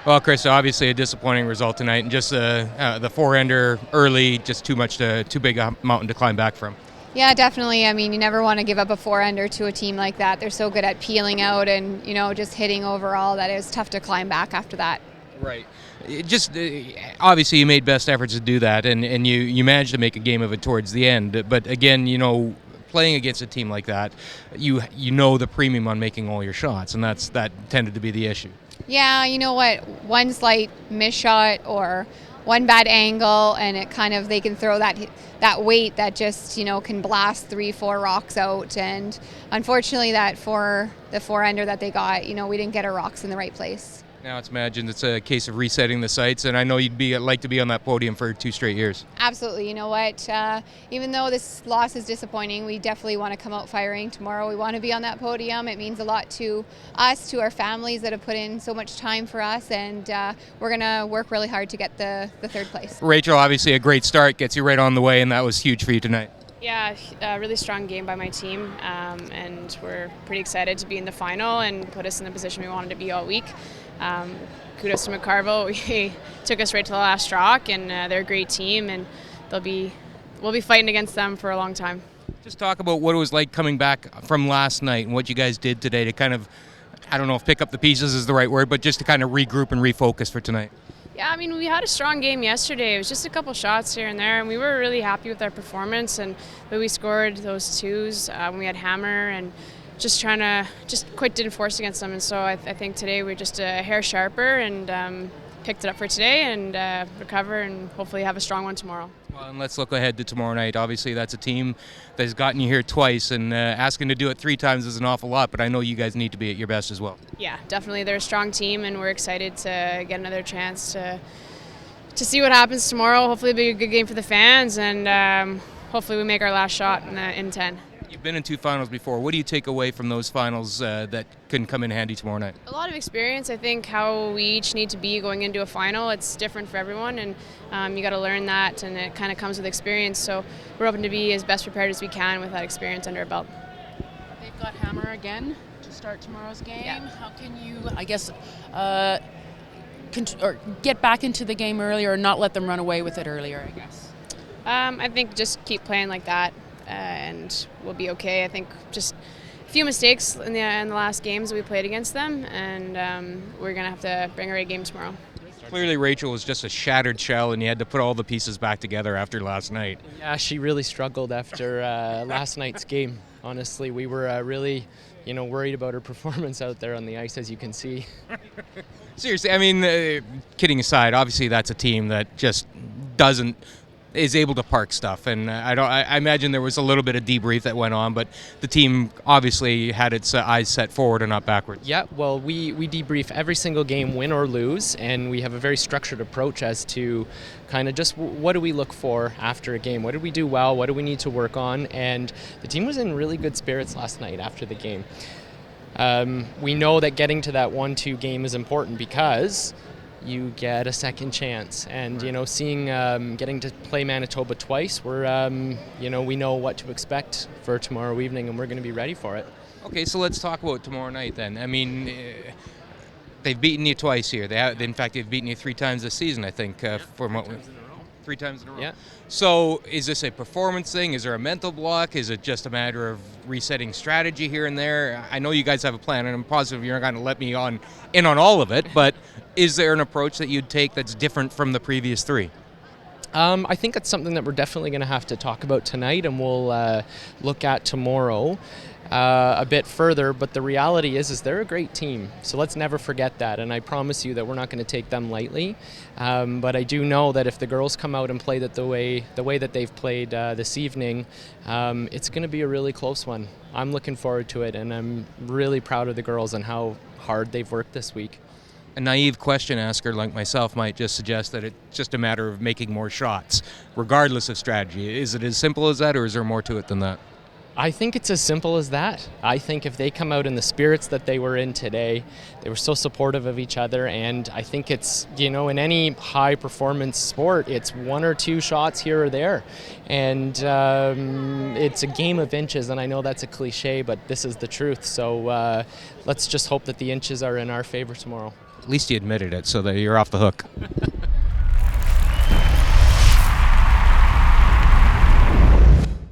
Well, Chris, obviously a disappointing result tonight, and just the four-ender early, just too big a mountain to climb back from. Yeah, definitely. I mean, you never want to give up a four-ender to a team like that. They're so good at peeling out and, just hitting overall that it was tough to climb back after that. Right. Obviously you made best efforts to do that, and you managed to make a game of it towards the end. But again, playing against a team like that, you know the premium on making all your shots, and that tended to be the issue. Yeah, you know what? One slight miss shot or one bad angle, and they can throw that weight that just can blast 3-4 rocks out. And unfortunately, the four-ender that they got, we didn't get our rocks in the right place. Now it's imagined it's a case of resetting the sights, and I know you'd like to be on that podium for 2 straight years. Absolutely. You know what? Even though this loss is disappointing, we definitely want to come out firing tomorrow. We want to be on that podium. It means a lot to us, to our families that have put in so much time for us, and we're going to work really hard to get the third place. Rachel, obviously a great start, gets you right on the way, and that was huge for you tonight. Yeah, a really strong game by my team, and we're pretty excited to be in the final and put us in the position we wanted to be all week. Kudos to McCarville. We took us right to the last rock, and they're a great team, and we'll be fighting against them for a long time. Just talk about what it was like coming back from last night and what you guys did today to kind of, I don't know if pick up the pieces is the right word, but just to kind of regroup and refocus for tonight. Yeah, I mean, we had a strong game yesterday. It was just a couple shots here and there, and we were really happy with our performance and the way we scored those twos when we had hammer and just quite didn't force against them. And so I think today we're just a hair sharper and picked it up for today and recover and hopefully have a strong one tomorrow. Well, and let's look ahead to tomorrow night. Obviously, that's a team that has gotten you here twice, and asking to do it 3 times is an awful lot, but I know you guys need to be at your best as well. Yeah, definitely. They're a strong team, and we're excited to get another chance to see what happens tomorrow. Hopefully it'll be a good game for the fans, and hopefully we make our last shot in 10. You've been in 2 finals before. What do you take away from those finals that can come in handy tomorrow night? A lot of experience. I think how we each need to be going into a final. It's different for everyone, and you got to learn that, and it kind of comes with experience. So we're hoping to be as best prepared as we can with that experience under our belt. They've got hammer again to start tomorrow's game. Yeah. How can you, I guess, get back into the game earlier or not let them run away with it earlier, I guess? I think just keep playing like that. And we'll be okay. I think just a few mistakes in the last games we played against them, and we're going to have to bring our A game tomorrow. Clearly Rachel was just a shattered shell, and you had to put all the pieces back together after last night. Yeah, she really struggled after last night's game. Honestly, we were really worried about her performance out there on the ice, as you can see. Seriously, I mean, kidding aside, obviously that's a team that just is able to park stuff, and I imagine there was a little bit of debrief that went on, but the team obviously had its eyes set forward and not backward. Yeah, well, we debrief every single game, win or lose, and we have a very structured approach as to kind of just what do we look for after a game, what did we do well, what do we need to work on, and the team was in really good spirits last night after the game. We know that getting to that 1-2 game is important because you get a second chance, and seeing getting to play Manitoba twice, we know what to expect for tomorrow evening, and we're going to be ready for it. Okay, so let's talk about tomorrow night then. I mean, they've beaten you twice here. In fact, they've beaten you 3 times this season, I think. 3 times in a row. Yeah. So is this a performance thing? Is there a mental block? Is it just a matter of resetting strategy here and there? I know you guys have a plan, and I'm positive you're not going to let me in on all of it, but is there an approach that you'd take that's different from the previous 3? I think it's something that we're definitely going to have to talk about tonight, and we'll look at tomorrow a bit further. But the reality is they're a great team, so let's never forget that. And I promise you that we're not going to take them lightly. But I do know that if the girls come out and play that the way that they've played this evening, it's going to be a really close one. I'm looking forward to it, and I'm really proud of the girls and how hard they've worked this week. A naive question asker like myself might just suggest that it's just a matter of making more shots, regardless of strategy. Is it as simple as that, or is there more to it than that? I think it's as simple as that. I think if they come out in the spirits that they were in today, they were so supportive of each other, and I think it's, in any high performance sport, it's 1 or 2 shots here or there, and it's a game of inches, and I know that's a cliche, but this is the truth. So let's just hope that the inches are in our favor tomorrow. At least you admitted it, so that you're off the hook.